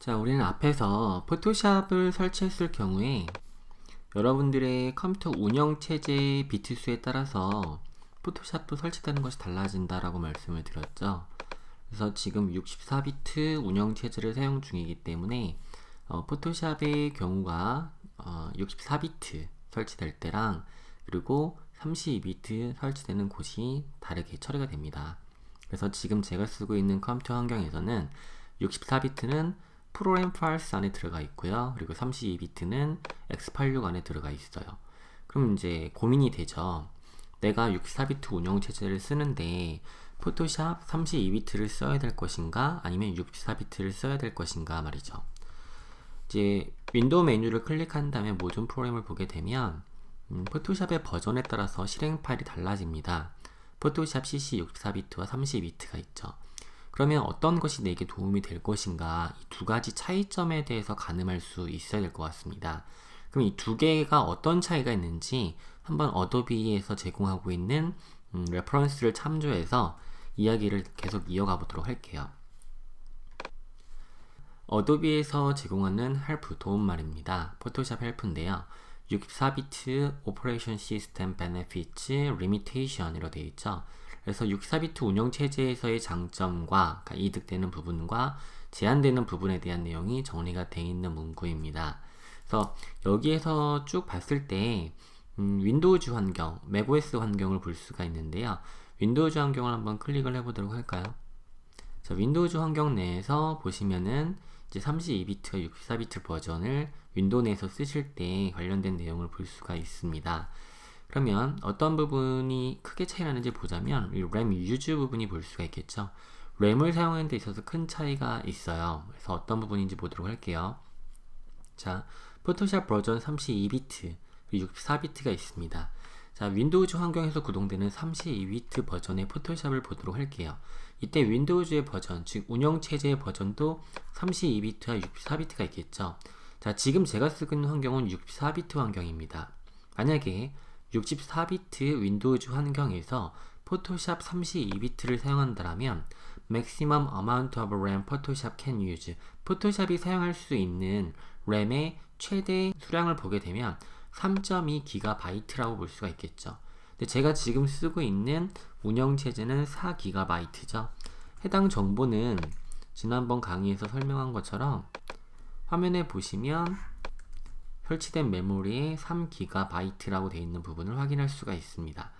자, 우리는 앞에서 포토샵을 설치했을 경우에 여러분들의 컴퓨터 운영체제의 비트 수에 따라서 포토샵도 설치되는 것이 달라진다라고 말씀을 드렸죠. 그래서 지금 64비트 운영체제를 사용 중이기 때문에 포토샵의 경우가 64비트 설치될 때랑 그리고 32비트 설치되는 곳이 다르게 처리가 됩니다. 그래서 지금 제가 쓰고 있는 컴퓨터 환경에서는 64비트는 프로램 파일스 안에 들어가 있고요. 그리고 32비트는 x86 안에 들어가 있어요. 그럼 이제 고민이 되죠. 내가 64비트 운영체제를 쓰는데 포토샵 32비트를 써야 될 것인가 아니면 64비트를 써야 될 것인가 말이죠. 이제 윈도우 메뉴를 클릭한 다음에 모든 프로그램을 보게 되면 포토샵의 버전에 따라서 실행 파일이 달라집니다. 포토샵 CC 64비트와 32비트가 있죠. 그러면 어떤 것이 내게 도움이 될 것인가, 이 두 가지 차이점에 대해서 가늠할 수 있어야 될 것 같습니다. 그럼 이 두 개가 어떤 차이가 있는지 한번 어도비에서 제공하고 있는 레퍼런스를 참조해서 이야기를 계속 이어가 보도록 할게요. 어도비에서 제공하는 헬프 도움말입니다. 포토샵 헬프인데요. 64비트 오퍼레이션 시스템 베네피츠 리미테이션이라고 되어 있죠. 그래서 64비트 운영체제에서의 장점과 그러니까 이득되는 부분과 제한되는 부분에 대한 내용이 정리가 되어 있는 문구입니다. 그래서 여기에서 쭉 봤을 때 윈도우즈 환경, 맥OS 환경을 볼 수가 있는데요. 윈도우즈 환경을 한번 클릭을 해보도록 할까요? 자, 윈도우즈 환경 내에서 보시면은 이제 32비트와 64비트 버전을 윈도우 내에서 쓰실 때 관련된 내용을 볼 수가 있습니다. 그러면 어떤 부분이 크게 차이 나는지 보자면 이 램 유즈 부분이 볼 수가 있겠죠. 램을 사용하는 데 있어서 큰 차이가 있어요. 그래서 어떤 부분인지 보도록 할게요. 자, 포토샵 버전 32비트, 64비트가 있습니다. 자, 윈도우즈 환경에서 구동되는 32비트 버전의 포토샵을 보도록 할게요. 이때 윈도우즈의 버전, 즉 운영체제의 버전도 32비트와 64비트가 있겠죠. 자, 지금 제가 쓰고 있는 환경은 64비트 환경입니다. 만약에 64비트 윈도우즈 환경에서 포토샵 32비트를 사용한다면 Maximum Amount of RAM Photoshop can use, 포토샵이 사용할 수 있는 램의 최대 수량을 보게 되면 3.2GB라고 볼 수가 있겠죠. 근데 제가 지금 쓰고 있는 운영체제는 4GB죠. 해당 정보는 지난번 강의에서 설명한 것처럼 화면에 보시면 설치된 메모리에 3GB라고 되어 있는 부분을 확인할 수가 있습니다.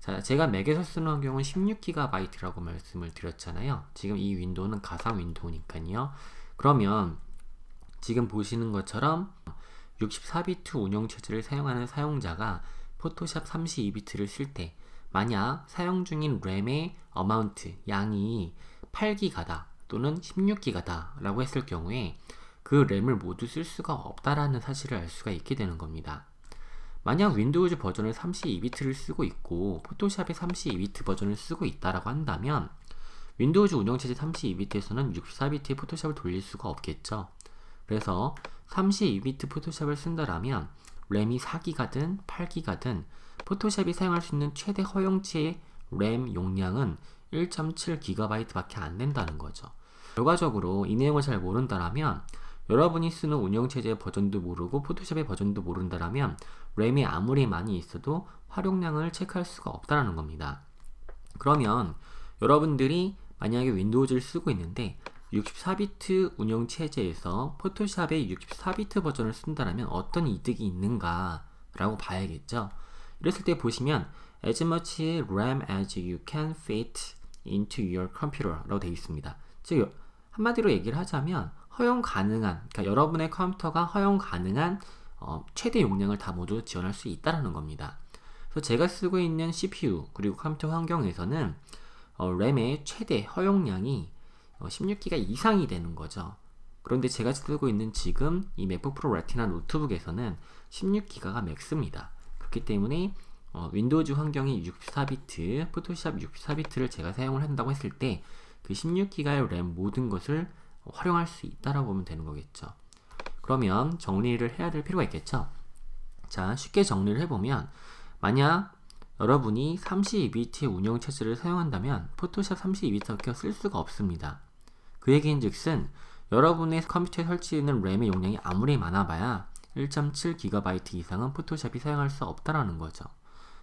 자, 제가 맥에서 쓰는 환경은 16GB라고 말씀을 드렸잖아요. 지금 이 윈도우는 가상 윈도우니까요. 그러면 지금 보시는 것처럼 64비트 운영체제를 사용하는 사용자가 포토샵 32비트를 쓸 때 만약 사용 중인 램의 어마운트, 양이 8기가다 또는 16기가다 라고 했을 경우에 그 램을 모두 쓸 수가 없다라는 사실을 알 수가 있게 되는 겁니다. 만약 윈도우즈 버전을 32비트를 쓰고 있고 포토샵의 32비트 버전을 쓰고 있다라고 한다면 윈도우즈 운영체제 32비트에서는 64비트의 포토샵을 돌릴 수가 없겠죠. 그래서 32비트 포토샵을 쓴다라면 램이 4기가든 8기가든 포토샵이 사용할 수 있는 최대 허용치의 램 용량은 1.7GB 밖에 안 된다는 거죠. 결과적으로 이 내용을 잘 모른다라면 여러분이 쓰는 운영체제의 버전도 모르고 포토샵의 버전도 모른다라면 램이 아무리 많이 있어도 활용량을 체크할 수가 없다라는 겁니다. 그러면 여러분들이 만약에 윈도우즈를 쓰고 있는데 64비트 운영체제에서 포토샵의 64비트 버전을 쓴다면 어떤 이득이 있는가 라고 봐야겠죠. 이랬을 때 보시면 as much RAM as you can fit into your computer 라고 되어 있습니다. 즉 한마디로 얘기를 하자면 허용 가능한, 그러니까 여러분의 컴퓨터가 허용 가능한 최대 용량을 다 모두 지원할 수 있다는 겁니다. 그래서 제가 쓰고 있는 CPU 그리고 컴퓨터 환경에서는 램의 최대 허용량이 16기가 이상이 되는 거죠. 그런데 제가 쓰고 있는 지금 이 맥북 프로 레티나 노트북에서는 16기가가 맥스입니다. 그렇기 때문에 윈도우즈 환경이 64비트, 포토샵 64비트를 제가 사용을 한다고 했을 때 그 16기가의 램 모든 것을 활용할 수 있다라고 보면 되는 거겠죠. 그러면 정리를 해야 될 필요가 있겠죠. 자, 쉽게 정리를 해보면 만약 여러분이 32비트의 운영체제를 사용한다면 포토샵 32비트밖에 쓸 수가 없습니다. 그 얘기인즉슨 여러분의 컴퓨터에 설치되는 램의 용량이 아무리 많아봐야 1.7GB 이상은 포토샵이 사용할 수 없다라는 거죠.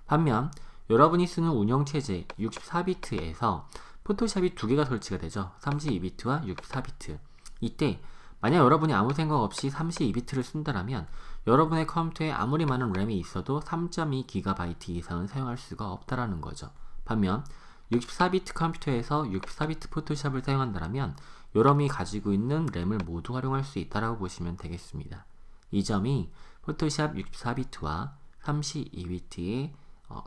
반면 여러분이 쓰는 운영체제 64비트에서 포토샵이 두 개가 설치가 되죠. 32비트와 64비트. 이때 만약 여러분이 아무 생각 없이 32비트를 쓴다면 여러분의 컴퓨터에 아무리 많은 램이 있어도 3.2GB 이상은 사용할 수가 없다라는 거죠. 반면 64비트 컴퓨터에서 64비트 포토샵을 사용한다면 여러분이 가지고 있는 램을 모두 활용할 수 있다라고 보시면 되겠습니다. 이 점이 포토샵 64비트와 32비트의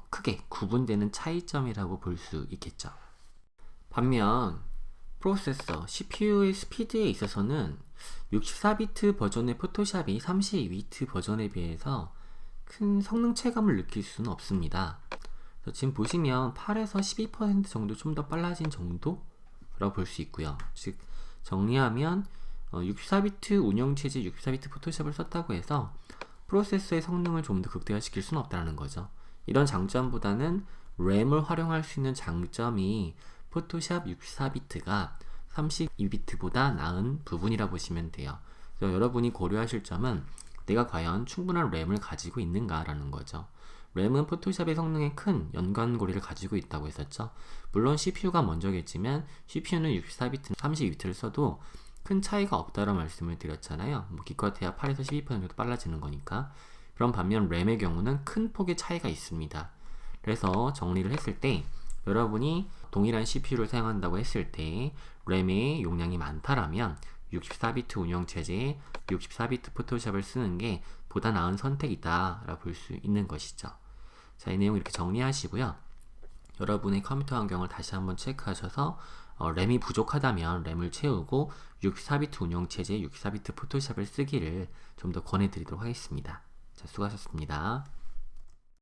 크게 구분되는 차이점이라고 볼 수 있겠죠. 반면 프로세서, CPU의 스피드에 있어서는 64비트 버전의 포토샵이 32비트 버전에 비해서 큰 성능 체감을 느낄 수는 없습니다. 지금 보시면 8에서 12% 정도 좀 더 빨라진 정도라고 볼 수 있고요. 즉 정리하면 64비트 운영체제 64비트 포토샵을 썼다고 해서 프로세서의 성능을 좀 더 극대화시킬 수는 없다는 거죠. 이런 장점보다는 램을 활용할 수 있는 장점이 포토샵 64비트가 32비트보다 나은 부분이라 보시면 돼요. 그래서 여러분이 고려하실 점은 내가 과연 충분한 램을 가지고 있는가라는 거죠. 램은 포토샵의 성능에 큰 연관고리를 가지고 있다고 했었죠. 물론 CPU가 먼저겠지만 CPU는 64비트, 32비트를 써도 큰 차이가 없다라는 말씀을 드렸잖아요. 기껏해야 8에서 12% 정도 빨라지는 거니까. 그럼 반면 램의 경우는 큰 폭의 차이가 있습니다. 그래서 정리를 했을 때 여러분이 동일한 CPU를 사용한다고 했을 때 램의 용량이 많다라면 64비트 운영체제에 64비트 포토샵을 쓰는 게 보다 나은 선택이다 라고 볼 수 있는 것이죠. 자, 이 내용 이렇게 정리하시고요. 여러분의 컴퓨터 환경을 다시 한번 체크하셔서 램이 부족하다면 램을 채우고 64비트 운영체제 64비트 포토샵을 쓰기를 좀 더 권해드리도록 하겠습니다. 자, 수고하셨습니다.